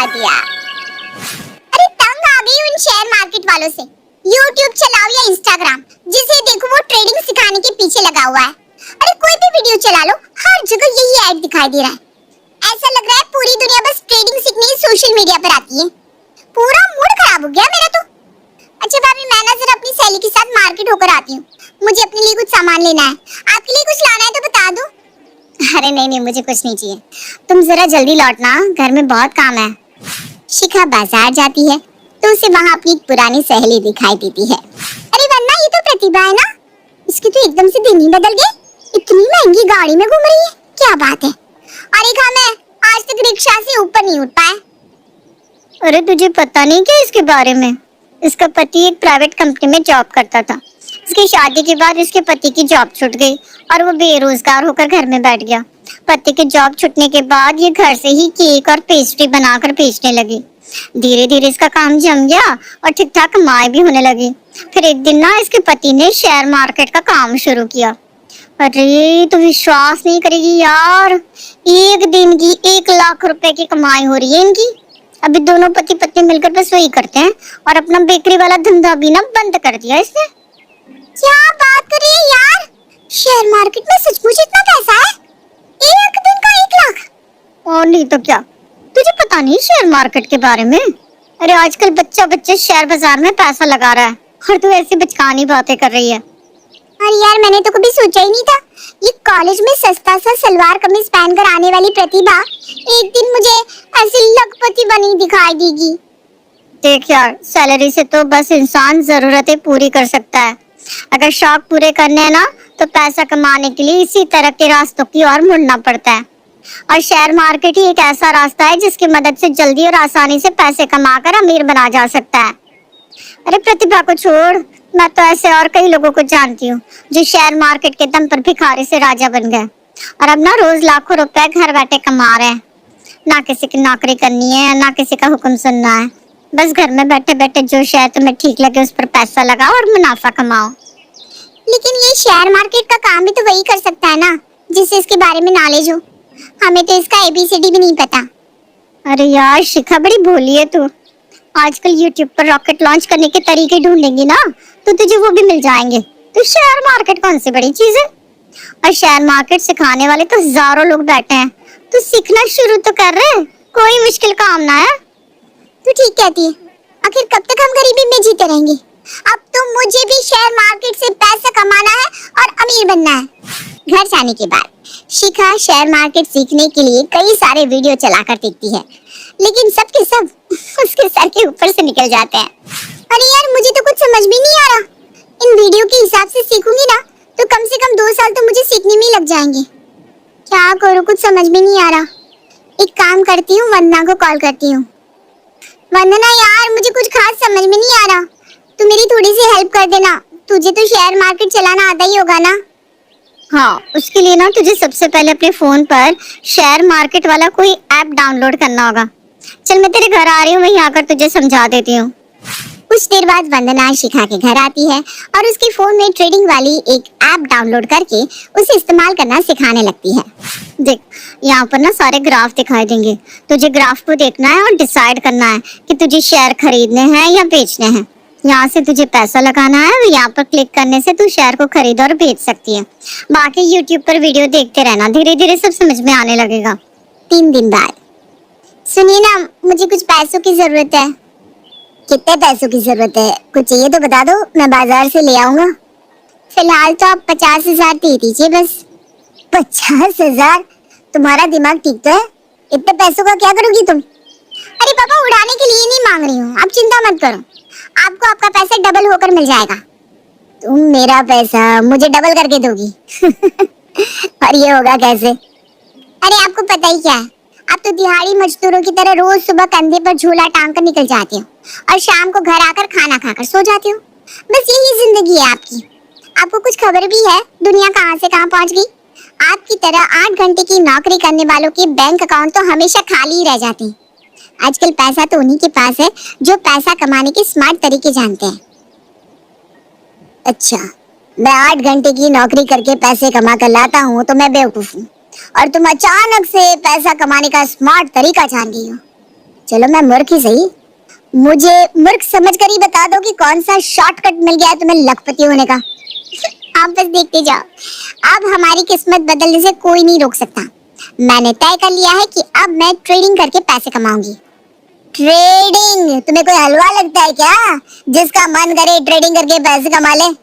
बता दिया। अरे तंग आ गई उन शेयर मार्केट वालों से। YouTube चलाओ या Instagram, जिसे देखो वो ट्रेडिंग सिखाने के पीछे लगा हुआ है। अरे कोई भी वीडियो चला लो, हर जगह यही ऐड दिखाई दे रहा है। ऐसा लग रहा है पूरी दुनिया बस ट्रेडिंग सीखने ही सोशल मीडिया पर आती है। पूरा मूड खराब हो गया मेरा तो। अच्छा भाभी, मैं ना जरा अपनी सहेली के साथ मार्केट होकर आती हूँ। मुझे अपने लिए कुछ सामान लेना है। आपके लिए कुछ लाना है तो बता दो। अरे नहीं, मुझे कुछ नहीं चाहिए। तुम जरा जल्दी लौटना, घर में बहुत काम है। शिखा बाजार जाती है तो उसे वहाँ अपनी एक पुरानी सहेली दिखाई देती है। अरे वन्ना, ये तो प्रतिभा है ना? इसके तो एकदम से दिन ही बदल गए। इतनी महंगी गाड़ी में घूम रही है, क्या बात है। अरे कहा मैं आज तक रिक्शा से ऊपर नहीं उठ पाया। अरे तुझे पता नहीं क्या इसके बारे में? इसका पति एक प्राइवेट कंपनी में जॉब करता था। इसकी शादी के बाद इसके पति की जॉब छूट गई और वो बेरोजगार होकर घर में बैठ गया। पति की जॉब छूटने के बाद ये घर से ही केक और पेस्ट्री बनाकर बेचने लगी। धीरे धीरे इसका काम जम गया और ठीक ठाक कमाई भी होने लगी। फिर एक दिन ना इसके पति ने शेयर मार्केट का काम शुरू किया। अरे तो विश्वास नहीं करेगी यार, एक दिन की 1 लाख रुपए की कमाई हो रही है इनकी। अभी दोनों पति पत्नी मिलकर बस वही करते हैं और अपना बेकरी वाला धंधा भी ना बंद कर दिया इसने। क्या बात कर रही है यार, शेयर मार्केट में सचमुच इतना पैसा है? एक दिन का 1 लाख? और नहीं तो क्या, तुझे पता नहीं शेयर मार्केट के बारे में? अरे आजकल बच्चा शेयर बाजार में पैसा लगा रहा है और तू ऐसी बचकानी बातें कर रही है। अरे यार, मैंने तो कभी सोचा ही नहीं था ये कॉलेज में सस्ता सा सलवार कमीज पहनकर आने वाली प्रतिभा एक दिन मुझे ऐसी लखपति बनी दिखाई देगी। देख यार, सैलरी से तो बस इंसान जरूरतें पूरी कर सकता है। अगर शौक पूरे करने हैं ना तो पैसा कमाने के लिए इसी तरह के रास्तों की ओर मुड़ना पड़ता है। और शेयर मार्केट ही एक ऐसा रास्ता है जिसकी मदद से जल्दी और आसानी से पैसे कमाकर अमीर बना जा सकता है। अरे प्रतिभा को छोड़, मैं तो ऐसे और कई लोगों को जानती हूँ जो शेयर मार्केट के दम पर भिखारी से राजा बन गए और अब ना रोज लाखों रुपए घर बैठे कमा रहे हैं। ना किसी की नौकरी करनी है, ना किसी का हुक्म सुनना है। बस घर में बैठे बैठे जो शेयर तुम्हें ठीक लगे उस पर पैसा लगाओ और मुनाफा कमाओ। लेकिन ये शेयर मार्केट का काम भी तो वही कर सकता है ना जिससे इसके बारे में नॉलेज हो। हमें तो इसका ABCD भी नहीं पता। अरे यार शिखा, बड़ी भोली है तू। आजकल YouTube पर रॉकेट लॉन्च करने के तरीके ढूंढेंगी ना तो तुझे वो भी मिल जाएंगे। तो शेयर मार्केट कौन सी बड़ी चीज है? और शेयर मार्केट सिखाने वाले तो हजारों लोग बैठे हैं। तू सीखना शुरू तो कर रहे, कोई मुश्किल काम ना है। तू ठीक कहती है, आखिर कब तक हम गरीबी में जीते रहेंगे? अब तो मुझे भी शेयर मार्केट से पैसा कमाना है और अमीर बनना है। घर जाने के बाद शिखा शेयर मार्केट सीखने के लिए कई सारे वीडियो चलाकर देखती है, लेकिन सब के सब उसके सर के ऊपर से निकल जाते हैं। अरे यार, मुझे तो कुछ समझ भी नहीं आ रहा। इन वीडियो के हिसाब से सीखूंगी ना तो कम से कम 2 साल तो मुझे सीखने में ही लग जाएंगे। क्या करूँ, कुछ समझ में नहीं आ रहा। एक काम करती हूँ, वंदना को कॉल करती हूँ। वंदना यार, मुझे कुछ खास समझ में नहीं आ रहा, तू मेरी थोड़ी सी हेल्प कर देना। तुझे तो शेयर मार्केट चलाना आता ही होगा ना? हाँ, उसके लिए ना तुझे सबसे पहले अपने फोन पर शेयर मार्केट वाला कोई ऐप डाउनलोड करना होगा। चल मैं तेरे घर आ रही हूँ, वहीं आकर तुझे समझा देती हूँ। कुछ देर बाद वंदना शिखा के घर आती है और उसके फोन में ट्रेडिंग वाली एक ऐप डाउनलोड करके उसे इस्तेमाल करना सिखाने लगती है। देख, यहाँ पर ना सारे ग्राफ दिखाई देंगे। तुझे ग्राफ को देखना है और डिसाइड करना है कि तुझे शेयर खरीदने हैं या बेचने हैं। यहाँ से तुझे पैसा लगाना है और यहाँ पर क्लिक करने से तू शेयर को खरीद और बेच सकती है। बाकी YouTube पर वीडियो देखते रहना, धीरे धीरे सब समझ में आने लगेगा। 3 दिन बाद, सुनिए ना, मुझे कुछ पैसों की जरूरत है। कितने पैसों की जरूरत है? कुछ चाहिए तो बता दो, मैं बाजार से ले आऊंगा। फिलहाल तो आप 50,000 दे दीजिए बस। 50,000? तुम्हारा दिमाग ठीक तो है? इतने पैसों का क्या करोगी तुम? अरे पापा, उड़ाने के लिए नहीं मांग रही हूँ, आप चिंता मत करो। आपको आपका पैसा डबल होकर मिल जाएगा। तुम मेरा पैसा मुझे डबल करके दोगी? और ये होगा कैसे? अरे आपको पता ही क्या है, आप तो दिहाड़ी मजदूरों की तरह रोज सुबह कंधे पर झोला टांग कर निकल जाते हो और शाम को घर आकर खाना खाकर सो जाते हो। बस यही जिंदगी है आपकी। आपको कुछ खबर भी है दुनिया कहाँ से कहाँ पहुँच गई? आपकी तरह 8 घंटे की नौकरी करने वालों के बैंक अकाउंट तो हमेशा खाली ही रह जाते हैं। आजकल पैसा तो उन्हीं के पास है जो पैसा कमाने के स्मार्ट तरीके जानते हैं। अच्छा, मैं 8 घंटे की नौकरी करके पैसे कमा कर लाता हूँ तो मैं बेवकूफ हूँ, और तुम अचानक से पैसा कमाने का स्मार्ट तरीका जान गई हो। चलो मैं मूर्ख ही सही, मुझे मूर्ख समझकर ही बता दो कि कौन सा शॉर्टकट मिल गया है तुम्हें लखपति होने का। आप बस देखते जाओ, अब हमारी किस्मत बदलने से कोई नहीं रोक सकता। मैंने तय कर लिया है कि अब मैं ट्रेडिंग करके पैसे कमाऊंगी। ट्रेडिंग? तुम्हें कोई हलवा लगता है क्या जिसका मन करे ट्रेडिंग करके पैसे कमा ले?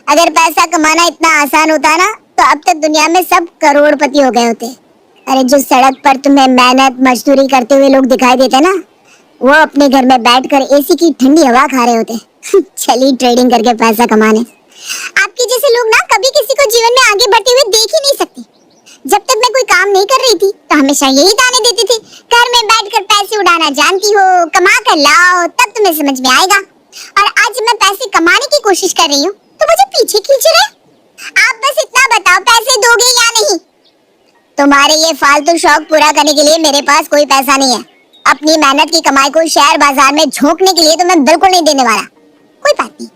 अगर पैसा कमाना इतना आसान होता ना तो अब तक दुनिया में सब करोड़पति हो गए होते। अरे जो सड़क पर तुम्हें मेहनत मजदूरी करते हुए लोग दिखाई देते ना, वो अपने घर में बैठकर एसी की ठंडी हवा खा रहे होते। चलिए ट्रेडिंग करके पैसा कमाने। आपके जैसे लोग ना कभी किसी को जीवन में आगे बढ़ते हुए देख ही नहीं सकते। जब तक मैं कोई काम नहीं कर रही थी तो हमेशा यही ताने देती थी, घर में बैठकर पैसे उड़ाना जानती हो, कमा कर लाओ तब तुम्हें समझ में आएगा। और आज मैं पैसे कमाने की कोशिश कर रही हूँ तो मुझे पीछे खींच रहे। आप बस इतना बताओ, पैसे दोगे या नहीं? तुम्हारे ये फालतू शौक पूरा करने के लिए मेरे पास कोई पैसा नहीं है। अपनी मेहनत की कमाई को शेयर बाजार में झोंकने के लिए तो मैं बिल्कुल नहीं देने वाला। कोई बात नहीं,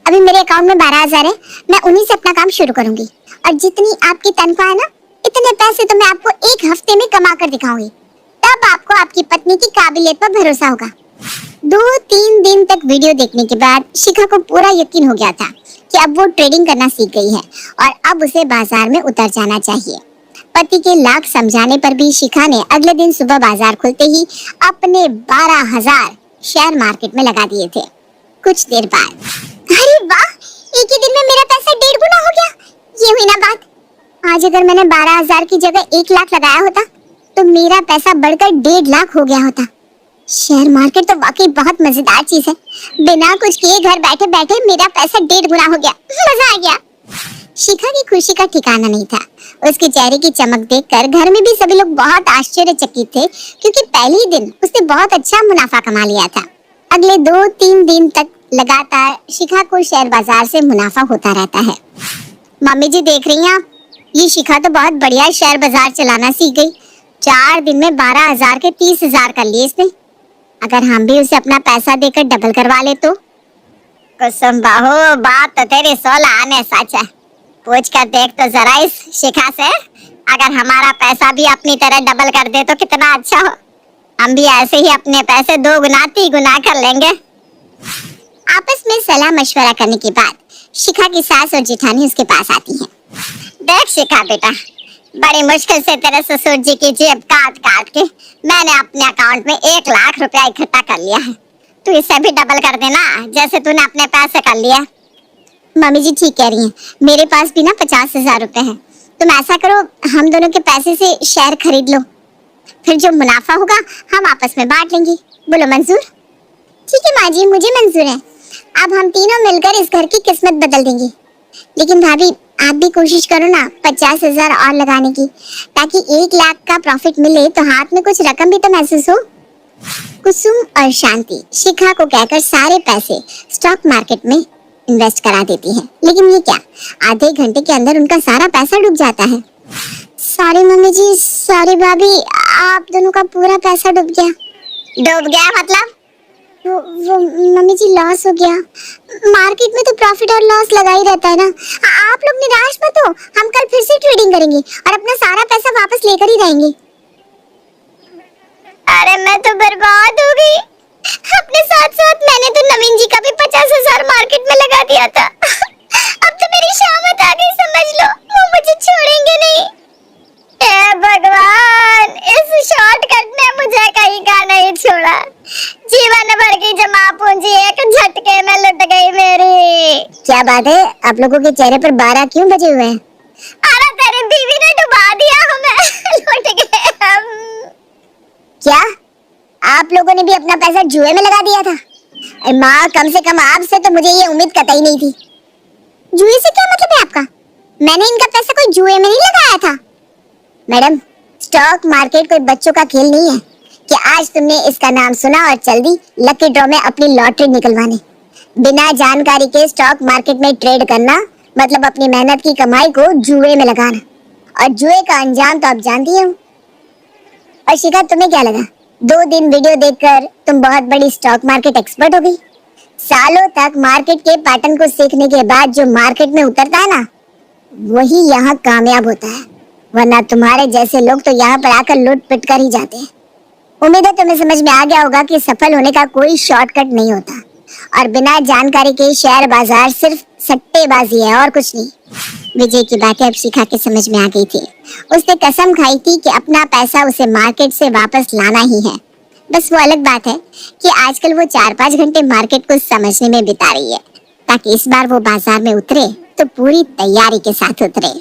अभी मेरे अकाउंट में 12,000 है, मैं उन्हीं से अपना काम शुरू करूंगी और जितनी आपकी तनख्वाह है ना, इतने पैसे तो मैं आपको एक हफ्ते में कमा कर दिखाऊंगी। तब आपको आपकी पत्नी की काबिलियत पर भरोसा होगा। 2-3 दिन तक वीडियो देखने के बाद शिखा को पूरा यकीन हो गया था कि अब वो ट्रेडिंग करना सीख गई है और अब उसे बाजार में उतर जाना चाहिए। पति के लाख समझाने पर भी शिखा ने अगले दिन सुबह बाजार खुलते ही अपने 12,000 शेयर मार्केट में लगा दिए थे। कुछ देर बाद, अरे वाह, एक ही दिन में मेरा पैसा 1.5 गुना हो गया। ये हुई ना बात। आज अगर मैंने 12,000 की जगह 1 लाख लगाया होता तो मेरा पैसा बढ़कर 1.5 लाख हो गया होता। शेयर मार्केट तो वाकई बहुत मजेदार चीज है। बिना कुछ किए घर बैठे बैठे मेरा पैसा 1.5 गुना हो गया। मजा आ गया। शिखा की खुशी का ठिकाना नहीं था। उसके चेहरे की चमक देखकर घर में भी सभी लोग बहुत आश्चर्यचकित थे, क्योंकि पहले ही दिन उसने बहुत अच्छा मुनाफा कमा लिया था। अगले 2-3 दिन तक लगातार शिखा को शेयर बाजार से मुनाफा होता रहता है। मम्मी जी देख रही हैं आप, ये शिखा तो बहुत बढ़िया शेयर बाजार चलाना सीख गई। 4 दिन में 12,000 के 30,000 कर लिए इसने। अगर हम भी उसे अपना पैसा देकर डबल करवा ले तो? कुसुम बहू, बात तो तेरी 16 आने सच है। पूछ कर देख तो जरा इस शिखा से, अगर हमारा पैसा भी अपनी तरह डबल कर दे तो कितना अच्छा हो। हम भी ऐसे ही अपने पैसे 2 गुना 3 गुना कर लेंगे। आपस में सलाह मशवरा करने के बाद शिखा की सास और जेठानी उसके पास आती हैं। देख शिखा बेटा, बड़ी मुश्किल से तेरे ससुर जी की जेब काट काट के मैंने अपने अकाउंट में 1 लाख रुपया इकट्ठा कर लिया है। तू इसे भी डबल कर देना जैसे तूने अपने पैसे कर लिया। मम्मी जी ठीक कह रही हैं, मेरे पास भी ना 50,000 रुपए है। तुम ऐसा करो, हम दोनों के पैसे से शेयर खरीद लो, फिर जो मुनाफा होगा हम आपस में बांट लेंगे। बोलो मंजूर? ठीक है माँ जी, मुझे मंजूर है। अब हम तीनों मिलकर इस घर की किस्मत बदल देंगे। लेकिन भाभी आप भी कोशिश करो ना 50,000 और लगाने की, ताकि 1 लाख का प्रॉफिट मिले तो हाथ में कुछ रकम भी तो महसूस हो। कुसुम और शांति शिखा को कहकर सारे पैसे स्टॉक मार्केट में इन्वेस्ट करा देती है। लेकिन ये क्या, आधे घंटे के अंदर उनका सारा पैसा डूब जाता है। सॉरी मम्मी जी, सॉरी भाभी, आप दोनों का पूरा पैसा डूब गया। डूब गया मतलब? वो मम्मी जी लॉस हो गया। मार्केट में तो प्रॉफिट और लॉस लगा ही रहता है ना। आप लोग निराश मत हो, हम कल फिर से ट्रेडिंग करेंगे और अपना सारा पैसा वापस लेकर ही रहेंगे। अरे मैं तो बर्बाद हो गई। अपने साथ साथ मैंने तो नवीन जी का भी 50,000 मार्केट में लगा दिया था। अब तो मेरी शामत आ गई, समझ लो। वो मुझे छोड़ेंगे नहीं। ए भगवान, इस शॉर्टकट ने मुझे कहीं का नहीं छोड़ा। जीवन भर की जमा पूंजी एक झटके में लुट गई मेरी। क्या बात है, आप लोगों के चेहरे पर 12 क्यों बजे हुए हैं? अरे तेरी बीवी ने डुबा दिया हमें, लुट गए हम। क्या आप लोगों ने भी अपना पैसा जुए में लगा दिया था? माँ, कम से कम आपसे तो मुझे ये उम्मीद कतई नहीं थी। जुए से क्या मतलब है आपका? मैंने इनका पैसा कोई जुए में नहीं लगाया था। मैडम, स्टॉक मार्केट कोई बच्चों का खेल नहीं है कि आज तुमने इसका नाम सुना और चल दी लकी ड्रॉ में अपनी लॉटरी निकलवाने। बिना जानकारी के स्टॉक मार्केट में ट्रेड करना मतलब अपनी मेहनत की कमाई को जुए में लगाना, और जुए का अंजाम तो आप जानती हो। और शिखा, तुम्हें क्या लगा 2 दिन वीडियो देखकर तुम बहुत बड़ी स्टॉक मार्केट एक्सपर्ट हो गई? सालों तक मार्केट के पैटर्न को सीखने के बाद जो मार्केट में उतरता है ना, वही यहाँ कामयाब होता है। वरना तुम्हारे जैसे लोग तो यहाँ पर आकर लूट पिट कर ही जाते हैं। उम्मीद है तुम्हें समझ में आ गया होगा कि सफल होने का कोई शॉर्टकट नहीं होता और बिना जानकारी के शेयर बाजार सिर्फ सट्टेबाजी है और कुछ नहीं। विजय की बातें अब शिखा के समझ में आ गई थी। उसने कसम खाई थी कि अपना पैसा उसे मार्केट से वापस लाना ही है। बस वो अलग बात है कि आजकल वो 4-5 घंटे मार्केट को समझने में बिता रही है ताकि इस बार वो बाजार में उतरे तो पूरी तैयारी के साथ उतरे।